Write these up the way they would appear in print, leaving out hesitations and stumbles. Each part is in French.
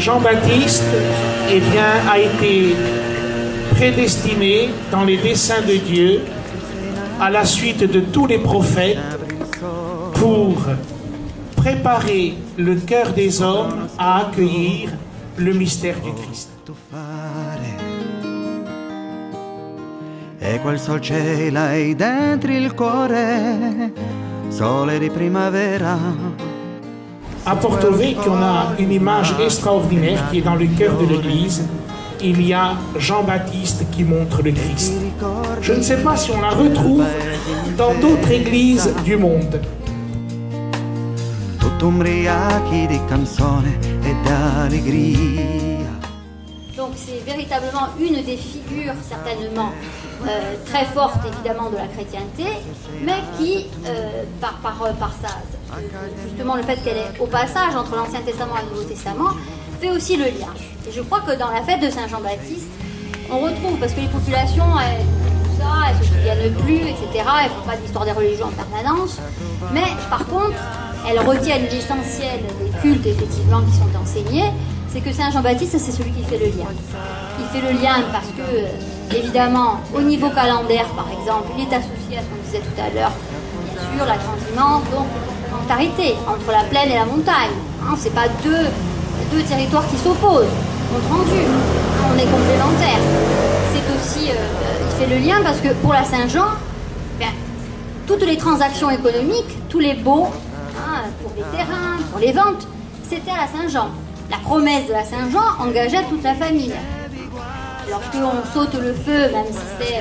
Jean-Baptiste, eh bien, a été prédestiné dans les desseins de Dieu à la suite de tous les prophètes pour préparer le cœur des hommes à accueillir le mystère du Christ. E quel sol cielo hai dentro il cuore, sole di primavera. À Porto-Vecchio, on a une image extraordinaire qui est dans le cœur de l'Église. Il y a Jean-Baptiste qui montre le Christ. Je ne sais pas si on la retrouve dans d'autres églises du monde. Tutto umbriachi di canzone e d'allegria. Donc c'est véritablement une des figures certainement très forte évidemment de la chrétienté, mais qui, justement le fait qu'elle est au passage entre l'Ancien Testament et le Nouveau Testament, fait aussi le lien. Et je crois que dans la fête de Saint Jean-Baptiste, on retrouve, parce que les populations, elles se souviennent plus, etc., elles ne font pas d'histoire des religions en permanence, mais par contre, elles retiennent l'essentiel des cultes effectivement qui sont enseignés, c'est que Saint Jean-Baptiste, c'est celui qui fait le lien. Il fait le lien parce que, évidemment, au niveau calendaire, par exemple, il est associé à ce qu'on disait tout à l'heure, bien sûr, la transhumance, donc la complémentarité entre la plaine et la montagne. Hein, ce n'est pas deux territoires qui s'opposent, compte rendu. Hein, on est complémentaires. C'est aussi, il fait le lien parce que pour la Saint-Jean, toutes les transactions économiques, tous les baux, hein, pour les terrains, pour les ventes, c'était à la Saint-Jean. La promesse de la Saint-Jean engageait toute la famille. Lorsqu'on saute le feu, même si c'est,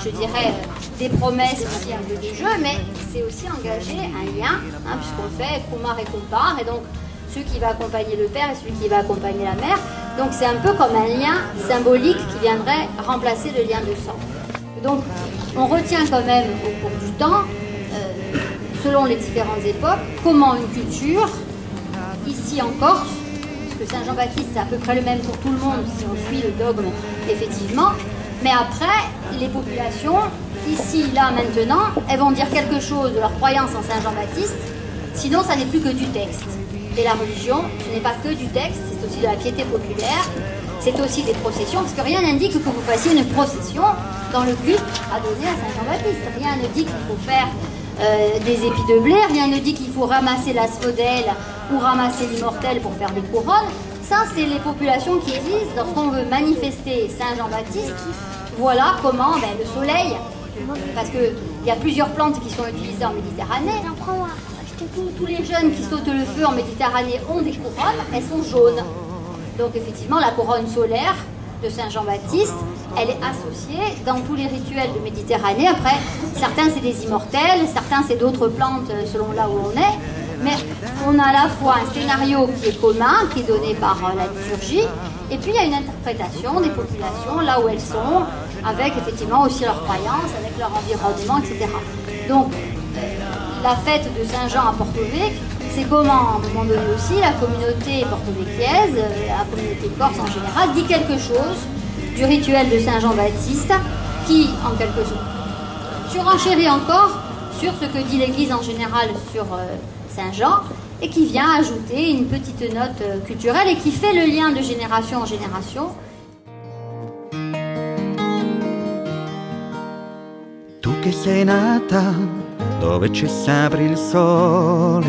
je dirais, des promesses aussi un peu du jeu, mais c'est aussi engager un lien, hein, puisqu'on fait Kumar et Kumpar, et donc celui qui va accompagner le père et celui qui va accompagner la mère. Donc c'est un peu comme un lien symbolique qui viendrait remplacer le lien de sang. Donc on retient quand même au cours du temps, selon les différentes époques, comment une culture, ici en Corse, Saint Jean-Baptiste, c'est à peu près le même pour tout le monde si on suit le dogme, effectivement. Mais après, les populations, ici, là, maintenant, elles vont dire quelque chose de leur croyance en Saint Jean-Baptiste, sinon ça n'est plus que du texte. Et la religion, ce n'est pas que du texte, c'est aussi de la piété populaire, c'est aussi des processions, parce que rien n'indique que vous fassiez une procession dans le culte à donner à Saint Jean-Baptiste. Rien ne dit qu'il faut faire des épis de blé, rien ne dit qu'il faut ramasser l'asphodèle ou ramasser l'immortel pour faire des couronnes. Ça, c'est les populations qui existent lorsqu'on veut manifester Saint Jean-Baptiste. Voilà comment le soleil, parce qu'il y a plusieurs plantes qui sont utilisées en Méditerranée. Tous les jeunes qui sautent le feu en Méditerranée ont des couronnes, elles sont jaunes. Donc effectivement, la couronne solaire de Saint Jean-Baptiste, elle est associée dans tous les rituels de Méditerranée. Après, certains c'est des immortels, certains c'est d'autres plantes selon là où on est. Mais on a à la fois un scénario qui est commun, qui est donné par la liturgie, et puis il y a une interprétation des populations là où elles sont, avec effectivement aussi leurs croyances, avec leur environnement, etc. Donc, la fête de Saint-Jean à Porto-Vecchio, c'est comment, à un moment donné aussi, la communauté porto-vecchiaise, la communauté corse en général, dit quelque chose du rituel de Saint Jean-Baptiste, qui, en quelque sorte, surenchérit encore sur ce que dit l'Église en général sur Saint-Jean, et qui vient ajouter une petite note culturelle et qui fait le lien de génération en génération. Tu che sei nata dove c'è sempre il sole.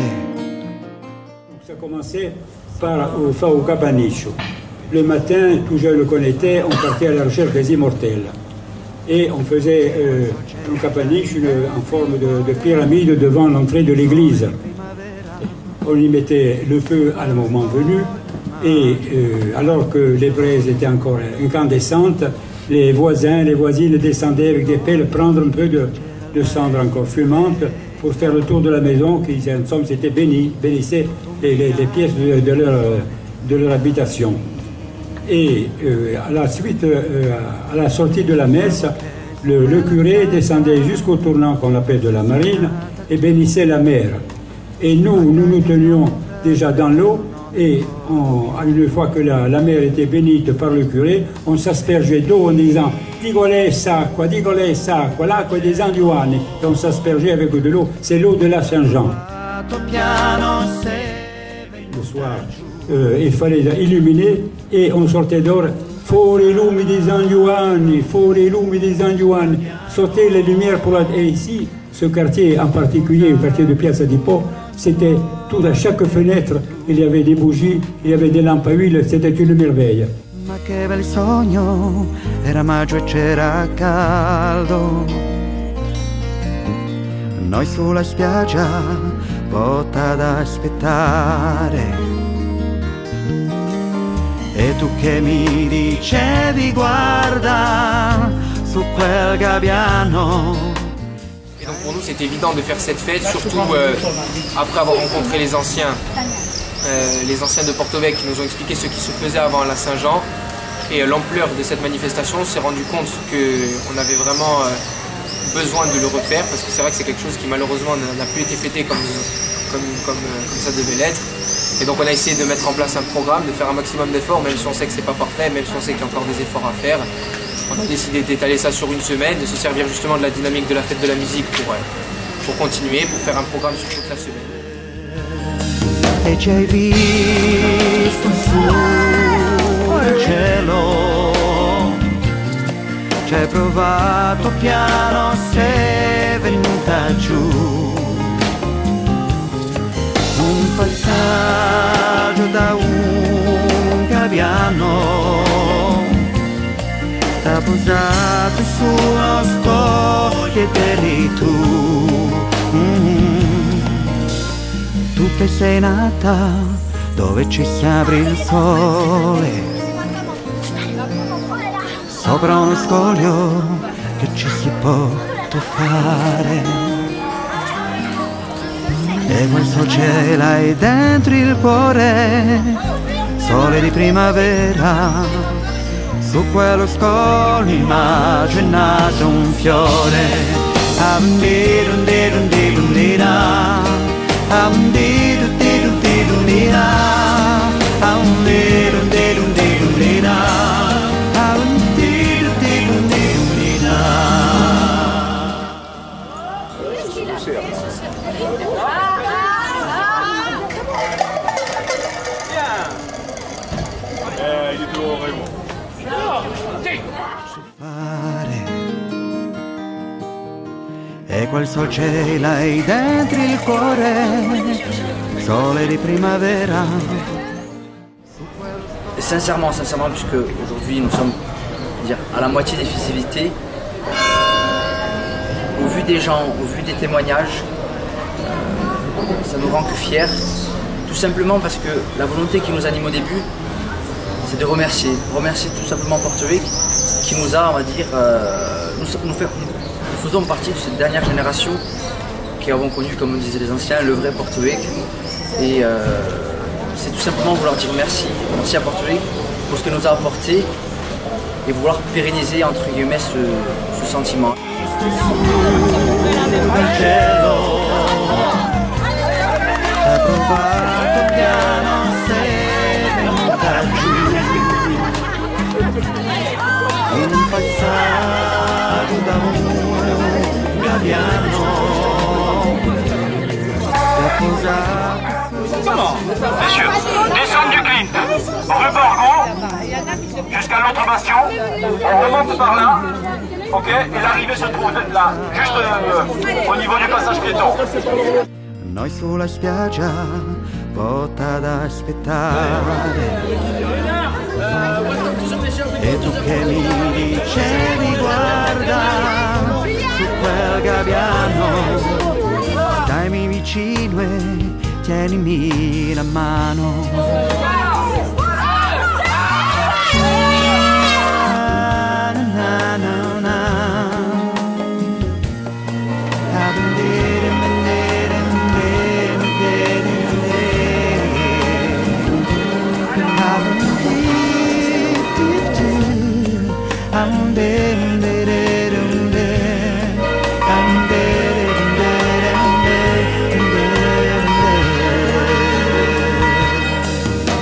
Ça commençait par au Capanicho. Le matin, tout je le connaissais, on partait à la recherche des immortels. Et on faisait un Capanicho en forme de pyramide devant l'entrée de l'église. On y mettait le feu à un moment venu, et alors que les braises étaient encore incandescentes, les voisins, les voisines descendaient avec des pelles prendre un peu de cendre encore fumante pour faire le tour de la maison, qui en somme s'étaient bénissaient les pièces de leur habitation. Et à la suite, à la sortie de la messe, le curé descendait jusqu'au tournant qu'on appelle de la marine et bénissait la mer. Et nous tenions déjà dans l'eau, et une fois que la mer était bénite par le curé, on s'aspergeait d'eau en disant « Digole s'acqua, l'acqua des Anduani ». Et on s'aspergeait avec de l'eau, c'est l'eau de la Saint-Jean. Le soir, il fallait illuminer et on sortait dehors. Fuori i lumi di San Giovanni, fuori i lumi di San Giovanni. Sortez les lumières pour la... Et ici, ce quartier en particulier, le quartier de Piazza di Po, c'était tout à chaque fenêtre, il y avait des bougies, il y avait des lampes à huile, c'était une merveille. Ma che bel sogno, era maggio e c'era caldo. Noi sulla spiaggia, volta ad aspettare. E tu che mi dicevi guarda su quel gabbiano. Et donc pour nous c'était évident de faire cette fête, surtout après avoir rencontré les anciens de Porto-Vecchio qui nous ont expliqué ce qui se faisait avant la Saint-Jean. Et l'ampleur de cette manifestation, on s'est rendu compte qu'on avait vraiment besoin de le refaire, parce que c'est vrai que c'est quelque chose qui malheureusement n'a plus été fêté comme ça devait l'être. Et donc on a essayé de mettre en place un programme, de faire un maximum d'efforts, même si on sait que c'est pas parfait, même si on sait qu'il y a encore des efforts à faire. On a décidé d'étaler ça sur une semaine, de se servir justement de la dynamique de la fête de la musique pour continuer, pour faire un programme sur toute la semaine. E ci hai visto su il cielo, ci hai provato piano, sei venuta giù. Un passaggio da un gabbiano t'ha posato su uno scoglio ed eri tu. Tu che sei nata dove ci si apre il sole, sopra uno scoglio che ci si può tuffare. E quel sol ce l'hai dentro il cuore, sole di primavera, su quello scoglio in maggio è nato un fiore. E quel sol ce l'hai dentro il cuore, sole di primavera. Sincèrement, puisque aujourd'hui nous sommes à la moitié des festivités, au vu des gens, au vu des témoignages, ça nous rend que fiers. Tout simplement parce que la volonté qui nous anime au début, c'est de remercier tout simplement Porto-Vecchio qui nous a, on va dire, nous faisons partie de cette dernière génération qui avons connu, comme disaient les anciens, le vrai Porto-Vecchio. Et c'est tout simplement vouloir dire merci à Porto-Vecchio pour ce que nous a apporté et vouloir pérenniser entre guillemets ce sentiment. Comment? Messieurs, descendre du Clint, rue Borgo, jusqu'à l'autre bastion, on remonte par là, ok? Et l'arrivée se trouve là, juste au niveau du passage piéton. Noi sulla spiaggia, volta ad aspettare. E tu che mi dicevi guarda su quel gabbiano, stammi vicino e tienimi la mano.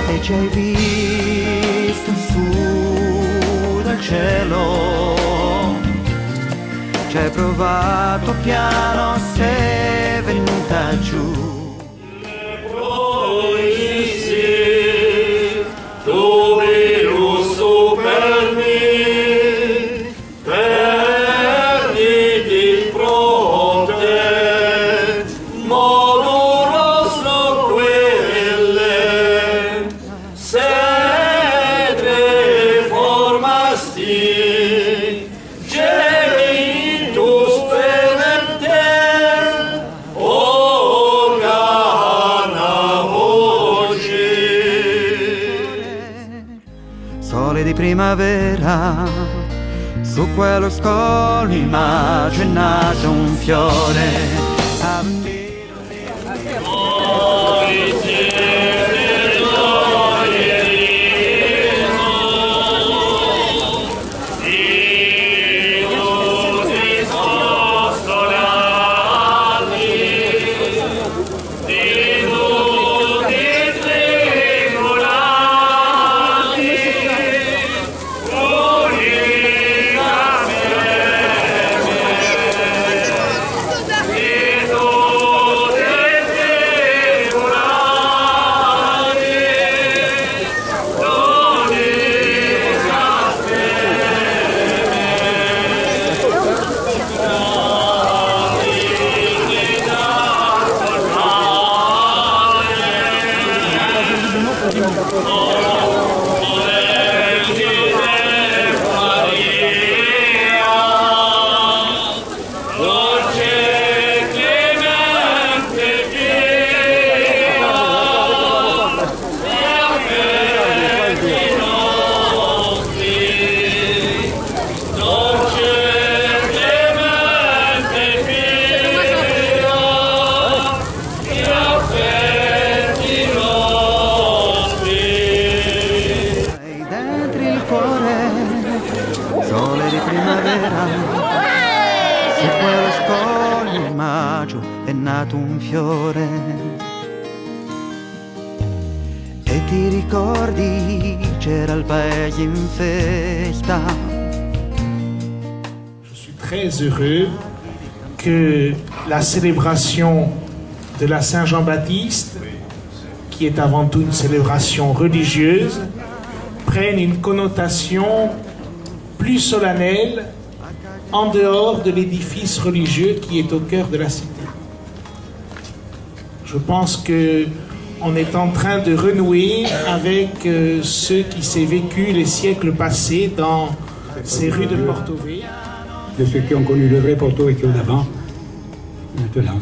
E ci hai visto su dal cielo, ci hai provato piano, sei venuta giù. primavera, su quello scolo immaginato un fiore. Sole di primavera, su quello scoglio maggio è nato un fiore. E ti ricordi c'era il paese in festa. Je suis très heureux que la célébration de la Saint-Jean-Baptiste, qui est avant tout une célébration religieuse, prenne une connotation plus solennelle en dehors de l'édifice religieux qui est au cœur de la cité. Je pense qu'on est en train de renouer avec ce qui s'est vécu les siècles passés dans ces rues de Porto Vecchio. De ceux qui ont connu le vrai Porto Vecchio d'avant, maintenant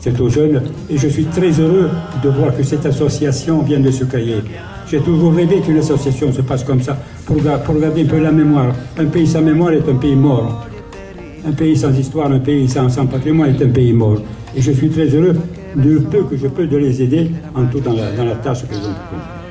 c'est aux jeunes. Et je suis très heureux de voir que cette association vient de se créer. J'ai toujours rêvé qu'une association se passe comme ça, pour garder un peu la mémoire. Un pays sans mémoire est un pays mort. Un pays sans histoire, un pays sans patrimoine est un pays mort. Et je suis très heureux du peu que je peux de les aider, en tout dans la tâche que ils ont.